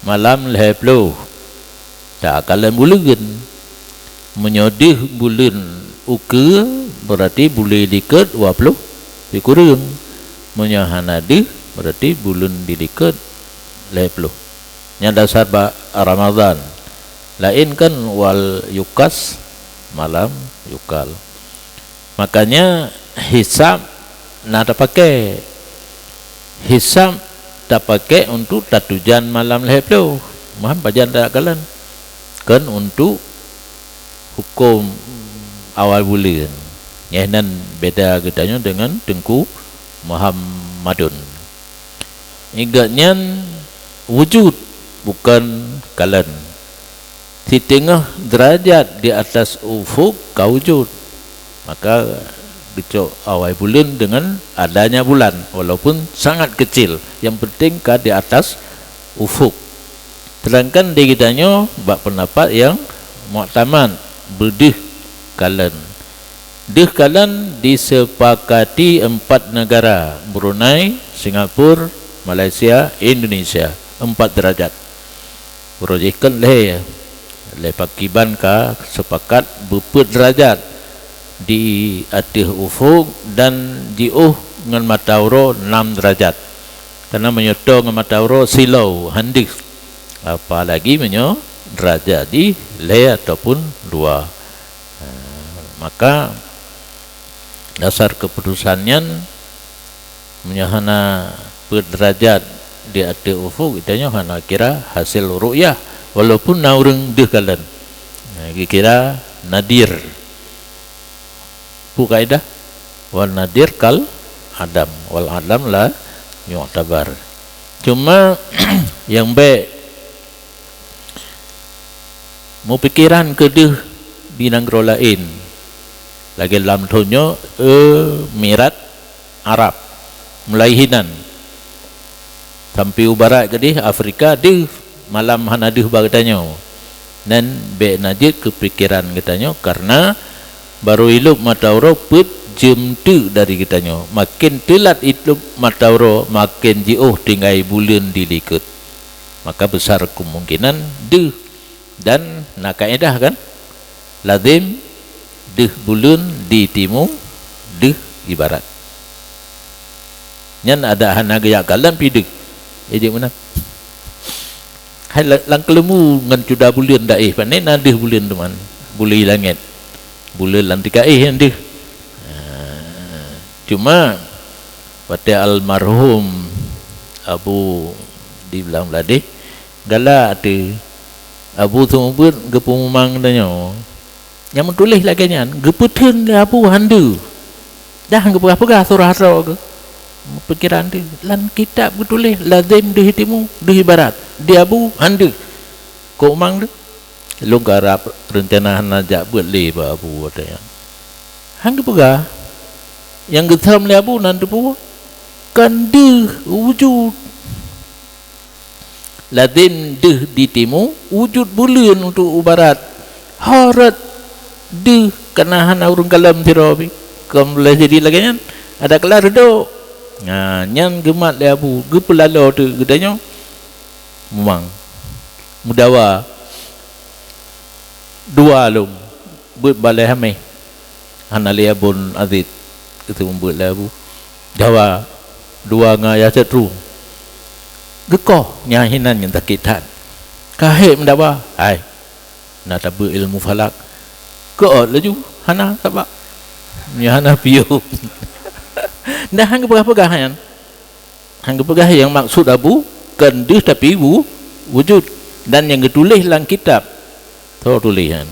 malam lehpluh tak kalan bulan menyodih bulan uke berarti boleh diket 20 dikurung menyahanadih berarti bulan didiket lehpluh nya dasar ba Ramadan lain kan wal yukas malam yukal makanya hisab nada pakai hisab tak pakai untuk tatujan malam lehpluh maham bajan tak kalan kan untuk hukum awal bulan nyanan beda gedanya dengan Tengku Muhammadun ingatnya wujud bukan kalan di tengah derajat di atas ufuk kau wujud maka dicok awal bulan dengan adanya bulan walaupun sangat kecil yang penting ke di atas ufuk sedangkan di kitanya bak pendapat yang mu'tamad berdih kalan dih kalan disepakati 4 negara Brunei, Singapura, Malaysia, Indonesia 4 derajat projekkan leh pakiban ka sepakat berapa derajat di atas ufuk dan diuh dengan matauro 6 derajat karena menyoto dengan matauro silau handik apalagi menyo derajat di le ataupun 2 maka dasar keputusannya menyahana derajat di atas ufuk itanya hana kira hasil ru'yah walaupun naureng deh kalan kira nadir kaidah wal nadir kal adam wal adam la yu'tabar cuma yang baik mau pikiran ke deh binanggro lain lagi dalam tonyo mirat Arab mulai hinan sampai barat ke deh Afrika deh malam hanadih bagdanya dan baik najib kepikiran katanya karena baru hidup matauro put jam tu dari kitanya makin telat hidup matauro makin jauh tinggal bulan dilikut maka besar kemungkinan deh dan nak kaedah kan lazim deh bulan di timur deh di barat nyan ada hana gaya kalam pidek jadi mana hai lang kelemu ngan cuda bulan daih panen nadih bulan teman buli langit bulan lantika yang deh cuma pada almarhum Abu dibilang ladeh galak tu Abu tumbut gepumang danyo yang menulis lagi nyan geputun Abu handu dah gepegah surah ke pikiran tu lan kitab getulis lazim di timur di barat di Abu handu ko mang tu lu garap rencana najak buat le ba Abu ada yang hang pegah yang getam le Abu nanti pu kan deh wujud lazim deh di timur wujud bulan untuk barat harat deh kenahan urung kalam tirabi boleh jadi lagi kan ada kelar do nah nyan gemat le Abu gepelalo tu gedanya memang mudawa 2 lum buat balai hamai hanalia bun azid itu membuat labu dawa 2 ngaya setru gekoh nyahinan yang takitan kahit mendawa hai nak tabu ilmu falak keot laju hana sabak nyahana piu dah hang pegah-pegahan hang pegah yang maksud Abu kendih tapi wujud dan yang ditulis dalam kitab tulisan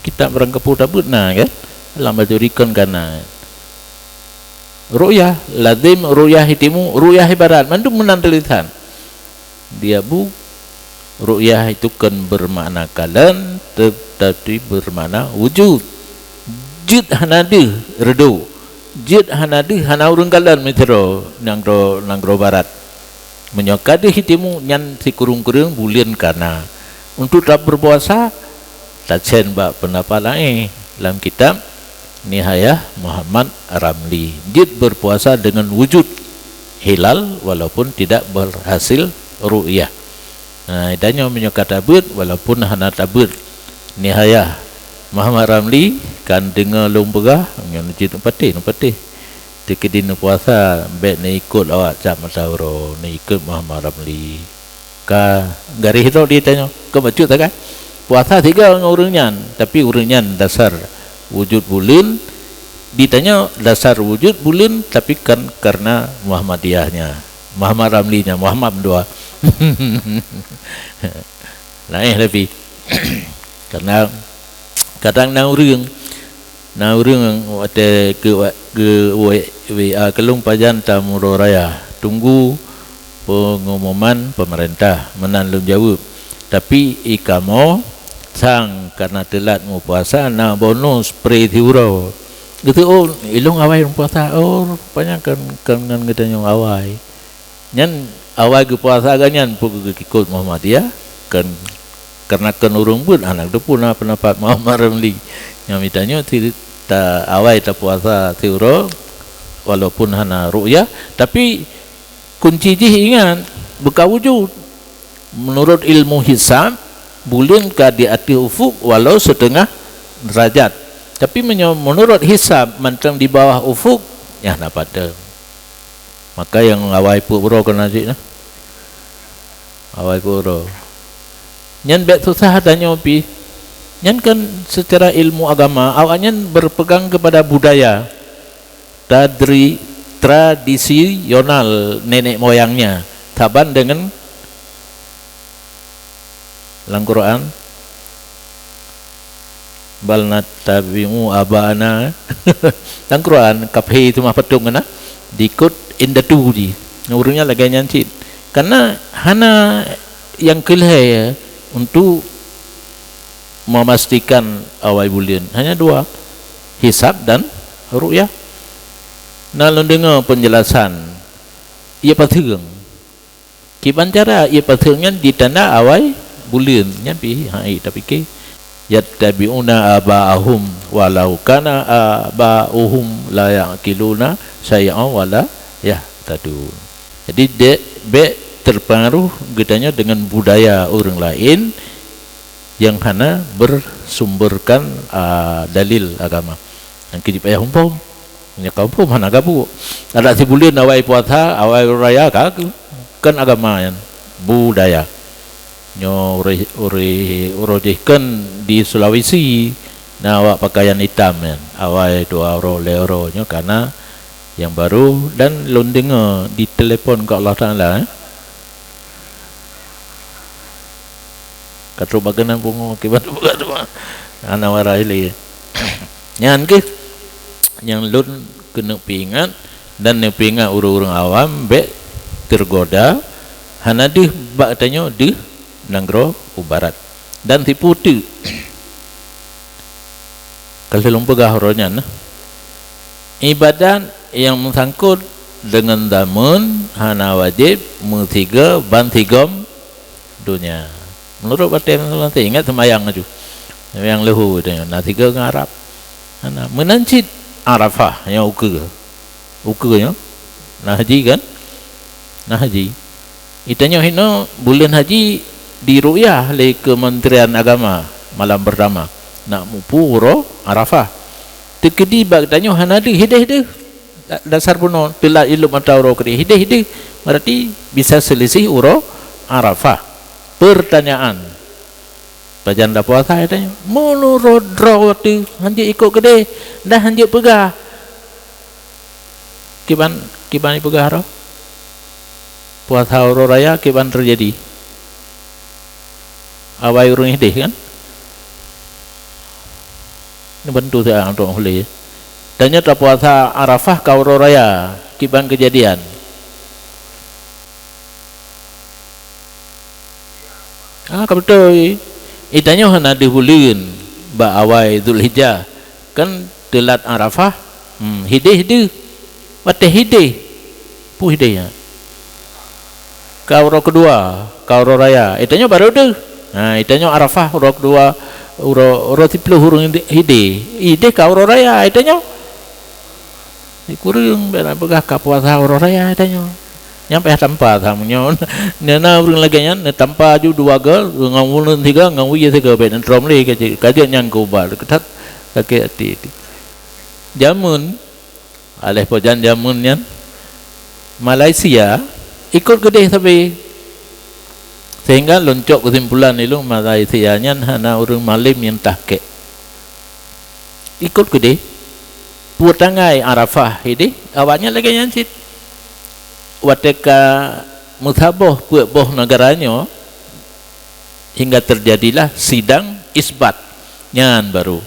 kitab berangkapu tabut nah kan dalam bajurikan kana ru'yah lazim ru'yah hitimu ru'yah ibarat mandu menantelitan dia bu ru'yah itu kan bermakna kalan tetapi bermakna wujud jid hanadih redu jid hanadih hana urang kalan metro nangro barat menyokadi hitimu nyan si kurung-kurung bulian kana untuk tak berpuasa tak sen bak pendapat lain dalam kitab Nihayah Muhammad Ramli jid berpuasa dengan wujud hilal walaupun tidak berhasil ru'yah. Idanya menyokat abut walaupun hana tabut nihayah Muhammad Ramli kan dengar long pegah yang cit patih tekedi nu puasa bet ni ikut awak cap matawro ni ikut Muhammad Ramli ka garis itu dia tanya ke macut tak kan puasa 3 orang nyan tapi orang nyan dasar wujud bulan ditanya dasar wujud bulan tapi kan karena Muhammadiyahnya Muhammad Ramlinya Muhammad dua naik lebih karena kadang nang urang ada ke WA kelung pajan tamuro raya tunggu pengumuman pemerintah menanlung jawab tapi ikamo sang karena telat mau puasa na bonus spray tiuro gitu ilung awai puasa rupanya kan ngetanya awai nyan awai ke puasa ganyan pukul ikut Muhammadiyah kan karena urung pun anak tu pun pendapat Muhammad Ramli yang mitanya tidak awai tak puasa tiuro walaupun hana ru'yah tapi kunci jih ingat buka wujud menurut ilmu hisab bulan ka di ati ufuk walau setengah derajat tapi menurut hisab mentang di bawah ufuk ya nak pada maka yang awai puro kena cik nah awai puro nyan bet susah tanya pi nyan kan secara ilmu agama awaknya berpegang kepada budaya tradisional nenek moyangnya taban dengan dalam Quran bal natabi'u abana dalam Quran kaphe itu mah petung kena dikut indatu di urungnya lagi nyancit karena hana yang kelih untuk memastikan awal bulan hanya 2 hisab dan ru'yah. Nah lu dengar penjelasan ia patung kiban cara ia patungnya ditanda awal bulan nyampi tapi ke yattabi'una aba'ahum walau kana aba'uhum la yaqiluna syai'an wala yahtadun. Jadi terpengaruh gedanya dengan budaya orang lain yang hana bersumberkan dalil agama. Yang kita payah humpum, punya kampung mana gabu. Ada si bulan awal puasa, awal raya kan agama yang budaya. Nyo urojihkan di Sulawesi, na awak pakaian hitam kan, awal 2 euro, 5 euro nyo karena yang baru dan londengnya di telefon ke Allah Taala. Katru baganan bungo kibat ana waraili nyan ke yang lun kena pingat dan ne pingat urang-urang awam be tergoda hana deh bak tanyo deh nanggro ubarat dan tipu tu kalau lumpegah horonya nah ibadat yang mengsangkut dengan damun hana wajib mutiga ban tigom dunia menurut batin nanti ingat semayang aja yang lehu dengan nanti ke Arab anak menancit Arafah yang ukenya nah haji kan nah haji itanya hino bulan haji di ru'yah oleh Kementerian Agama malam pertama nak mupuro Arafah tekedi bagdanya hanadi hideh dasar puno telah ilmu matawro kri hideh berarti bisa selisih uro Arafah. Pertanyaan pajanda puasa katanya menurut rawati hanjik ikut gede dah hanjik pegah kiban pegah roh puasa uro raya kiban terjadi awai urung hidih kan ini bantu saya untuk boleh tanya tak puasa Arafah kau uro raya kiban kejadian betul itanya hana dihuliun ba awai Zulhijjah kan telat Arafah hidih wateh hidih pu hidihnya kau ro kedua kau ro raya itanya baru deh nah itanya Arafah ro kedua ro 10 hurung hidih kau ro raya itanya dikurung bela begah ka puasa ro raya itanya nyampe tanpa thamnyo nena urang lagi nya tanpa ju dua gal ngawulun tiga ngawi tiga ben tromli kaje nyang ko ba ketat kake ati jamun aleh pojan jamun nyan Malaysia ikut gede tapi sehingga loncok kesimpulan itu Malaysia nyan hana urang malim yang tahke ikut gede putangai Arafah ini awaknya lagi nyan sit wateka mutaboh boh negaranya hingga terjadilah sidang isbat nyan baru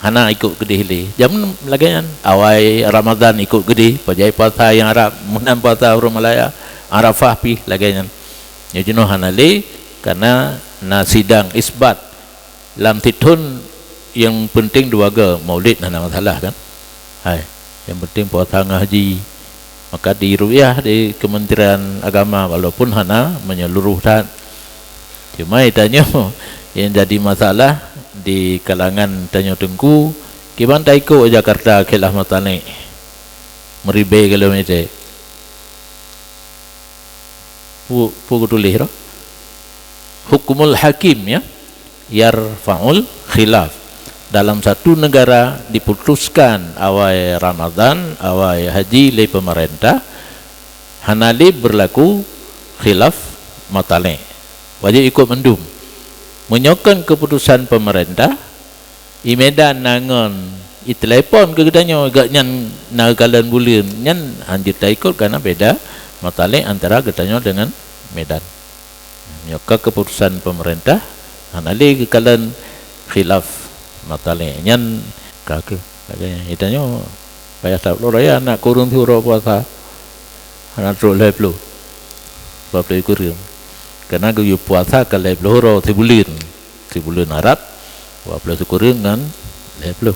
hana ikut gede li jam lagi nyan awai Ramadan ikut gede pajai puasa yang Arab munan puasa urang Malaya Arafah pi lagi nyan ya jenuh hana li karena na sidang isbat lam titun yang penting dua ga maulid hana masalah kan hai yang penting puasa ngaji maka di ru'yah di Kementerian Agama walaupun hana menyeluruhkan cuma itanya yang jadi masalah di kalangan tanya tengku kiban taiko Jakarta kelah matane meribe kilometer pu tulis hukumul hakim ya yarfa'ul khilaf dalam satu negara diputuskan awal Ramadan, awal haji oleh pemerintah, hanali berlaku khilaf matale. Wajib ikut mendum. Menyokong keputusan pemerintah, i medan nangon, i telepon ke gedanya gak nyan nagalan bulan, nyan anjir tak ikut karena beda matale antara gedanya dengan medan. Menyokong keputusan pemerintah, hanali kekalan khilaf matale nyan kake katanya itanya payah tak lo raya nak kurun thuro puasa anak troleh lo bab le kurun karena gue puasa ke le lo tibulir Arab bab le kurun kan le lo